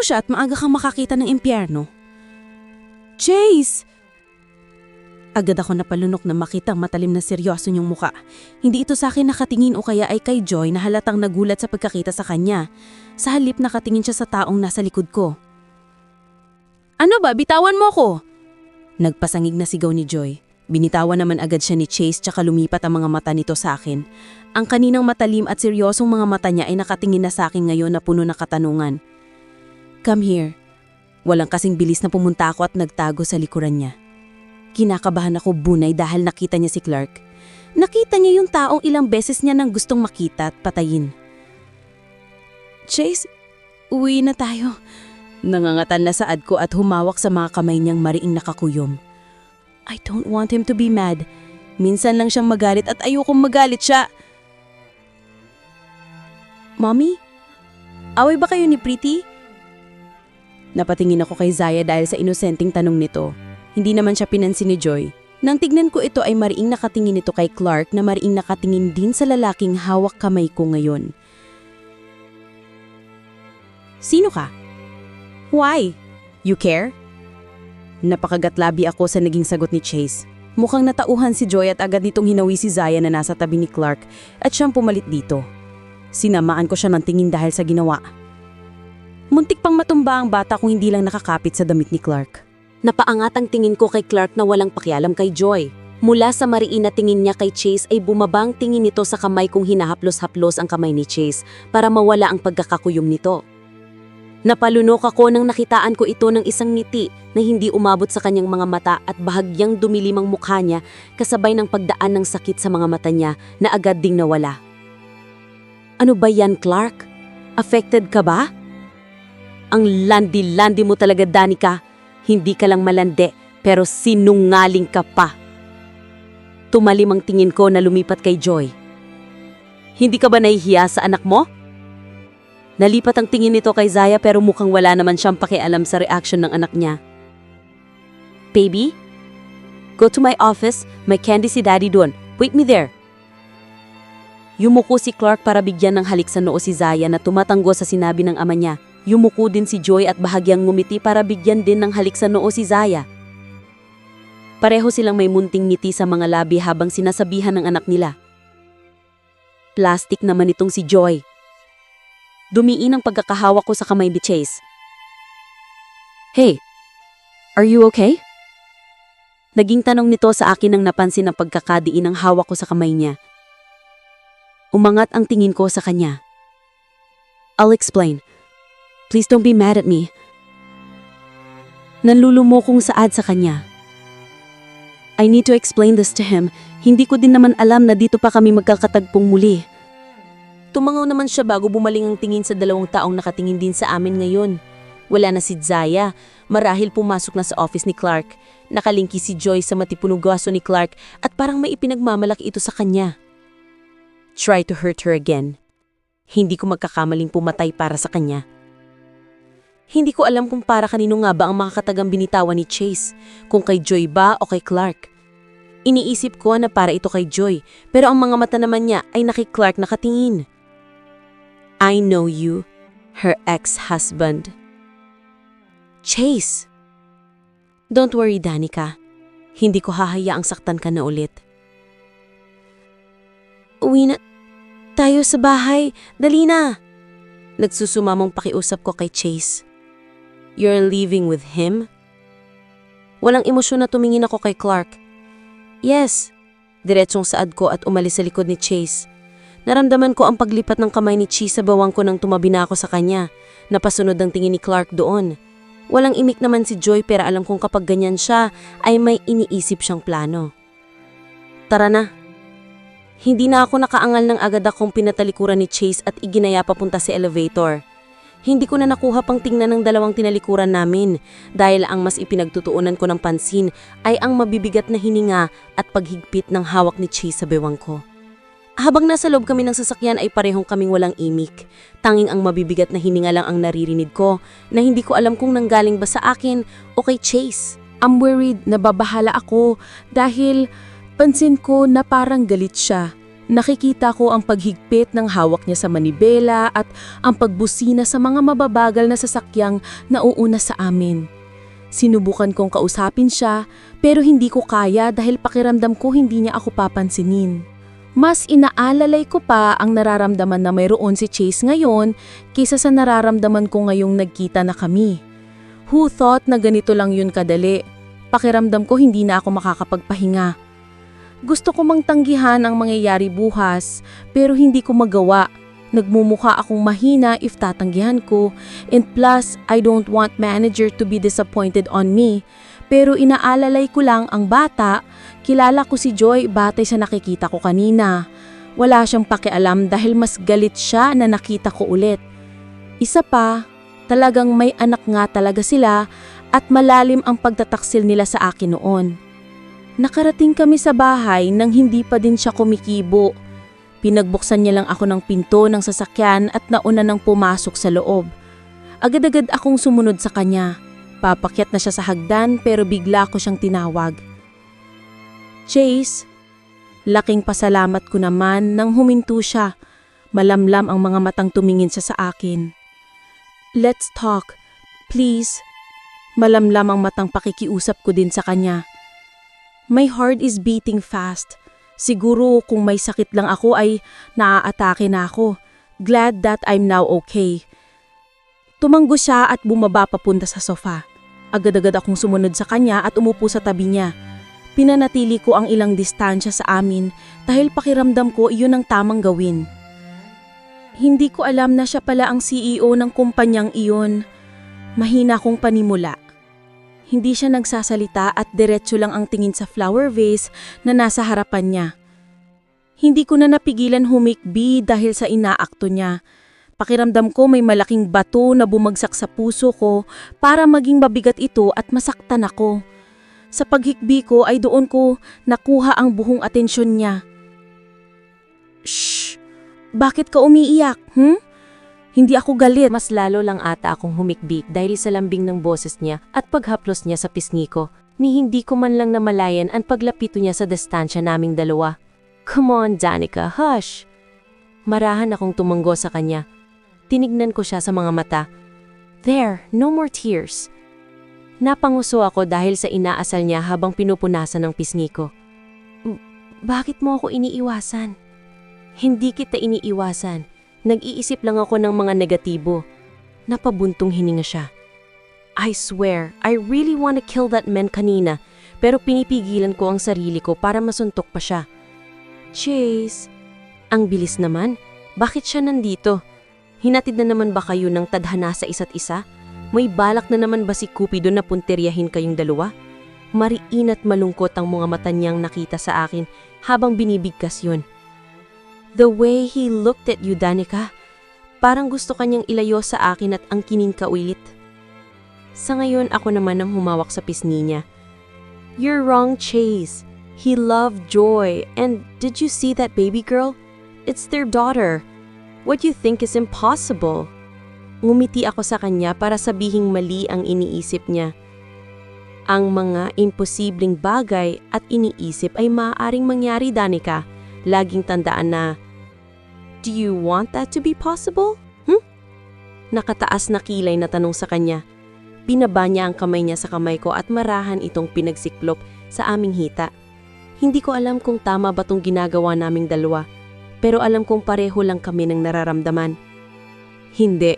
siya at maaga kang makakita ng impyerno. Chase! Agad ako napalunok na makitang matalim na seryoso niyong muka. Hindi ito sa akin nakatingin o kaya ay kay Joy na halatang nagulat sa pagkakita sa kanya. Sa halip nakatingin siya sa taong nasa likod ko. Ano ba? Bitawan mo ko! Nagpasangig na sigaw ni Joy. Binitawan naman agad siya ni Chase tsaka lumipat ang mga mata nito sa akin. Ang kaninang matalim at seryosong mga mata niya ay nakatingin na sa akin ngayon na puno ng katanungan. Come here. Walang kasing bilis na pumunta ako at nagtago sa likuran niya. Kinakabahan ako bunay dahil nakita niya si Clark. Nakita niya yung taong ilang beses niya nang gustong makita at patayin. Chase, uwi na tayo. Nangangatal na saad ko at humawak sa mga kamay niyang mariing nakakuyom. I don't want him to be mad. Minsan lang siyang magalit at ayokong magalit siya. Mommy? Away ba kayo ni Pretty? Napatingin ako kay Zaya dahil sa inosenteng tanong nito. Hindi naman siya pinansin ni Joy. Nang tignan ko ito ay mariing nakatingin ito kay Clark na mariing nakatingin din sa lalaking hawak kamay ko ngayon. Sino ka? Why? You care? Napakagatlabi ako sa naging sagot ni Chase. Mukhang natauhan si Joy at agad nitong hinawi si Zaya na nasa tabi ni Clark at siyang pumalit dito. Sinamaan ko siya ng tingin dahil sa ginawa. Muntik pang matumba ang bata kung hindi lang nakakapit sa damit ni Clark. Napaangat ang tingin ko kay Clark na walang pakialam kay Joy. Mula sa mariin na tingin niya kay Chase ay bumabang tingin nito sa kamay kung hinahaplos-haplos ang kamay ni Chase para mawala ang pagkakakuyom nito. Napalunok ako nang nakitaan ko ito ng isang ngiti na hindi umabot sa kanyang mga mata at bahagyang dumilim ang mukha niya kasabay ng pagdaan ng sakit sa mga mata niya na agad ding nawala. Ano ba yan, Clark? Affected ka ba? Ang landi-landi mo talaga, Danica. Hindi ka lang malandi, pero sinungaling ka pa. Tumalim ang tingin ko na lumipat kay Joy. Hindi ka ba nahihiya sa anak mo? Nalipat ang tingin nito kay Zaya pero mukhang wala naman siyang pakialam sa reaction ng anak niya. Baby? Go to my office. May candy si Daddy doon. Wait me there. Yumuko si Clark para bigyan ng halik sa noo si Zaya na tumatango sa sinabi ng ama niya. Yumuko din si Joy at bahagyang ngumiti para bigyan din ng halik sa noo si Zaya. Pareho silang may munting ngiti sa mga labi habang sinasabihan ng anak nila. Plastic naman itong si Joy. Dumiin ang pagkakahawak ko sa kamay ni Chase. Hey, are you okay? Naging tanong nito sa akin nang napansin ang pagkakadiin ng hawak ko sa kamay niya. Umangat ang tingin ko sa kanya. I'll explain. Please don't be mad at me. Nanlulumokong saad sa kanya. I need to explain this to him. Hindi ko din naman alam na dito pa kami magkakatagpong muli. Tumangaw naman siya bago bumaling ang tingin sa dalawang taong nakatingin din sa amin ngayon. Wala na si Zaya. Marahil pumasok na sa office ni Clark. Nakalingki si Joy sa matipunong gaso ni Clark at parang may ipinagmamalaki ito sa kanya. Try to hurt her again. Hindi ko magkakamaling pumatay para sa kanya. Hindi ko alam kung para kanino nga ba ang makakatagang binitawan ni Chase, kung kay Joy ba o kay Clark. Iniisip ko na para ito kay Joy, pero ang mga mata naman niya ay kay Clark nakatingin. I know you, her ex-husband. Chase! Don't worry, Danica. Hindi ko hahayaang saktan ka na ulit. Uwi na tayo sa bahay. Dali na! Nagsusumamong pakiusap ko kay Chase. You're leaving with him? Walang emosyon na tumingin ako kay Clark. Yes. Diretsong saad ko at umalis sa likod ni Chase. Naramdaman ko ang paglipat ng kamay ni Chase sa bawang ko nang tumabi na ako sa kanya. Napasunod ang tingin ni Clark doon. Walang imik naman si Joy pero alam kong kapag ganyan siya ay may iniisip siyang plano. Tara na. Hindi na ako nakaangal ng agad akong pinatalikuran ni Chase at iginaya papunta sa elevator. Hindi ko na nakuha pang tingnan ng dalawang tinalikuran namin dahil ang mas ipinagtutuunan ko ng pansin ay ang mabibigat na hininga at paghigpit ng hawak ni Chase sa bewang ko. Habang nasa loob kami ng sasakyan ay parehong kaming walang imik. Tanging ang mabibigat na hininga lang ang naririnig ko na hindi ko alam kung nanggaling ba sa akin o kay Chase. I'm worried na babahala ako dahil pansin ko na parang galit siya. Nakikita ko ang paghigpit ng hawak niya sa manibela at ang pagbusina sa mga mababagal na sasakyang nauuna sa amin. Sinubukan kong kausapin siya pero hindi ko kaya dahil pakiramdam ko hindi niya ako papansinin. Mas inaalalay ko pa ang nararamdaman na mayroon si Chase ngayon kaysa sa nararamdaman ko ngayong nagkita na kami. Who thought na ganito lang yun kadali? Pakiramdam ko hindi na ako makakapagpahinga. Gusto ko mang tanggihan ang mangyayari bukas pero hindi ko magawa. Nagmumukha akong mahina if tatanggihan ko, and plus I don't want manager to be disappointed on me. Pero inaalalay ko lang ang bata, kilala ko si Joy batay sa nakikita ko kanina. Wala siyang pakialam dahil mas galit siya na nakita ko ulit. Isa pa, talagang may anak nga talaga sila at malalim ang pagtataksil nila sa akin noon. Nakarating kami sa bahay nang hindi pa din siya kumikibo. Pinagbuksan niya lang ako ng pinto ng sasakyan at nauna nang pumasok sa loob. Agad-agad akong sumunod sa kanya. Papakyat na siya sa hagdan pero bigla ko siyang tinawag. Chase, laking pasalamat ko naman nang huminto siya. Malamlam ang mga matang tumingin siya sa akin. Let's talk, please. Malamlam ang matang pakikiusap ko din sa kanya. My heart is beating fast. Siguro kung may sakit lang ako ay naaatake na ako. Glad that I'm now okay. Tumanggo siya at bumaba papunta sa sofa. Agad-agad akong sumunod sa kanya at umupo sa tabi niya. Pinanatili ko ang ilang distansya sa amin dahil pakiramdam ko iyon ang tamang gawin. Hindi ko alam na siya pala ang CEO ng kumpanyang iyon. Mahina kong panimula. Hindi siya nagsasalita at diretso lang ang tingin sa flower vase na nasa harapan niya. Hindi ko na napigilan humikbi dahil sa inaakto niya. Pakiramdam ko may malaking bato na bumagsak sa puso ko para maging mabigat ito at masaktan ako. Sa paghikbi ko ay doon ko nakuha ang buong atensyon niya. Shh! Bakit ka umiiyak? Hindi ako galit. Mas lalo lang ata akong humikbi dahil sa lambing ng boses niya at paghaplos niya sa pisngi ko, ni hindi ko man lang namalayan ang paglapito niya sa distansya naming dalawa. Come on, Danica, hush! Marahan akong tumanggo sa kanya. Tinignan ko siya sa mga mata. There, no more tears. Napanguso ako dahil sa inaasal niya habang pinupunasan ng pisngi ko. Bakit mo ako iniiwasan? Hindi kita iniiwasan. Nag-iisip lang ako ng mga negatibo. Napabuntong hininga siya. I swear, I really want to kill that man kanina, pero pinipigilan ko ang sarili ko para masuntok pa siya. Chase, ang bilis naman. Bakit siya nandito? Hinatid na naman ba kayo ng tadhana sa isa't isa? May balak na naman ba si Cupido na punteryahin kayong dalawa? Mariin at malungkot ang mga mata niyang nakita sa akin habang binibigkas yun. The way he looked at you, Danica, parang gusto kanyang ilayo sa akin at angkinin ka ulit. Sa ngayon, ako naman ang humawak sa pisngi niya. You're wrong, Chase. He loved Joy, and did you see that baby girl? It's their daughter. What you think is impossible. Ngumiti ako sa kanya para sabihing mali ang iniisip niya. Ang mga imposibleng bagay at iniisip ay maaaring mangyari, Danica. Laging tandaan na, do you want that to be possible? Nakataas na kilay na tanong sa kanya. Binaba niya ang kamay niya sa kamay ko at marahan itong pinagsiklop sa aming hita. Hindi ko alam kung tama ba itong ginagawa naming dalawa, pero alam kong pareho lang kami ng nararamdaman. Hindi.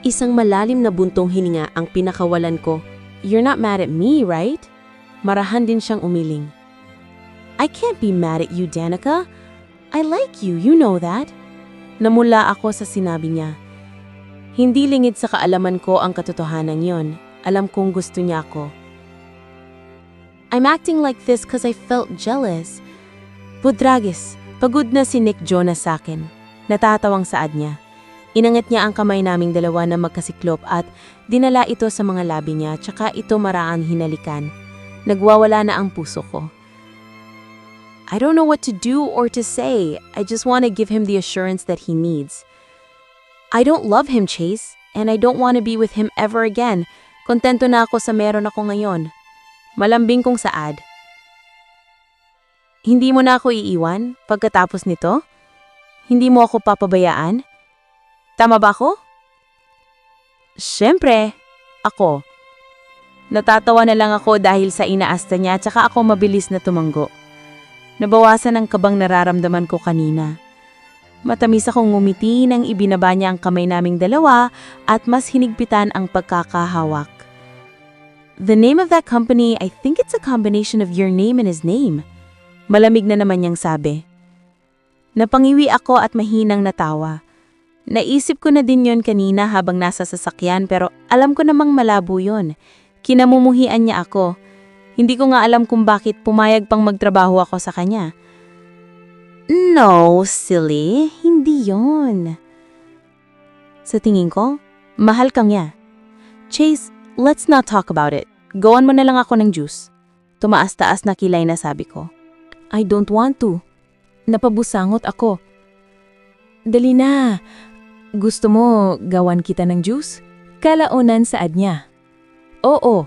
Isang malalim na buntong hininga ang pinakawalan ko. You're not mad at me, right? Marahan din siyang umiling. I can't be mad at you, Danica. I like you, you know that. Namula ako sa sinabi niya. Hindi lingid sa kaalaman ko ang katotohanan yon. Alam kong gusto niya ako. I'm acting like this because I felt jealous. Budragis, pagod na si Nick Jonas sa akin. Natatawang saad niya. Inangat niya ang kamay naming dalawa na magkasiklop at dinala ito sa mga labi niya tsaka ito maraang hinalikan. Nagwawala na ang puso ko. I don't know what to do or to say. I just want to give him the assurance that he needs. I don't love him, Chase, and I don't want to be with him ever again. Kontento na ako sa meron ako ngayon. Malambing kong saad. Hindi mo na ako iiwan pagkatapos nito? Hindi mo ako papabayaan? Tama ba ako? Siyempre, ako. Natatawa na lang ako dahil sa inaasta niya at saka ako mabilis na tumanggo. Nabawasan ang kabang nararamdaman ko kanina. Matamis akong ngumiti nang ibinaba niya ang kamay naming dalawa at mas hinigpitan ang pagkakahawak. The name of that company, I think it's a combination of your name and his name. Malamig na naman niyang sabi. Napangiwi ako at mahinang natawa. Naisip ko na din yon kanina habang nasa sasakyan pero alam ko namang malabo yon. Kinamumuhian niya ako. Hindi ko nga alam kung bakit pumayag pang magtrabaho ako sa kanya. No, silly. Hindi yon. Sa tingin ko, mahal kang niya. Chase, let's not talk about it. Gawan mo na lang ako ng juice. Tumaas-taas na kilay na sabi ko. I don't want to. Napabusangot ako. Dali na. Gusto mo gawan kita ng juice? Kalaunan saad niya. Oo.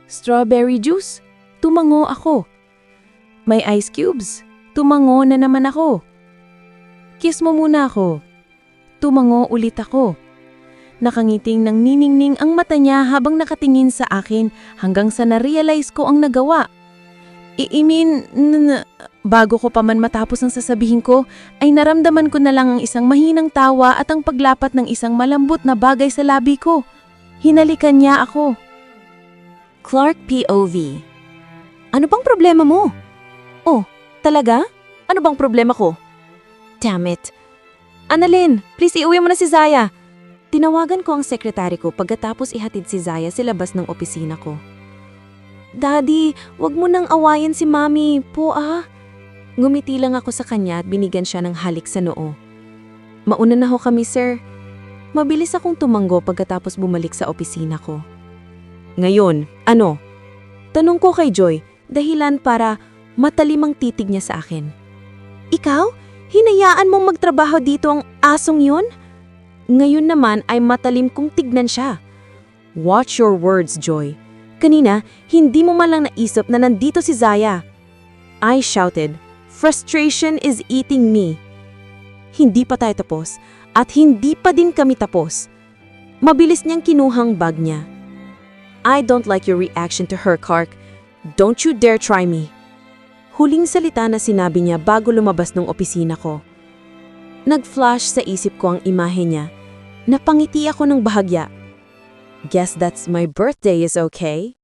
Strawberry juice? Tumango ako. May ice cubes? Tumango na naman ako. Kiss mo muna ako. Tumango ulit ako. Nakangiting ng niningning ang mata niya habang nakatingin sa akin hanggang sa na-realize ko ang nagawa. Bago ko pa man matapos ang sasabihin ko, ay naramdaman ko na lang ang isang mahinang tawa at ang paglapat ng isang malambot na bagay sa labi ko. Hinalikan niya ako. Clark POV. Ano bang problema mo? Oh, talaga? Ano bang problema ko? Damn it. Annalyn, please iuwi mo na si Zaya. Tinawagan ko ang sekretary ko pagkatapos ihatid si Zaya sa labas ng opisina ko. Daddy, wag mo nang awayan si Mami po ah. Ngumiti lang ako sa kanya at binigyan siya ng halik sa noo. Mauna na ho kami, sir. Mabilis akong tumanggo pagkatapos bumalik sa opisina ko. Ngayon, ano? Tanong ko kay Joy, dahilan para matalimang titig niya sa akin. Ikaw? Hinayaan mong magtrabaho dito ang asong yun? Ngayon naman ay matalim kong tignan siya. Watch your words, Joy. Kanina, hindi mo man lang naisip na nandito si Zaya. I shouted, frustration is eating me. Hindi pa tayo tapos at hindi pa din kami tapos. Mabilis niyang kinuhang bag niya. I don't like your reaction to her, Clark. Don't you dare try me. Huling salita na sinabi niya bago lumabas ng opisina ko. Nag-flash sa isip ko ang imahe niya. Napangiti ako ng bahagya. Guess that's my birthday is okay?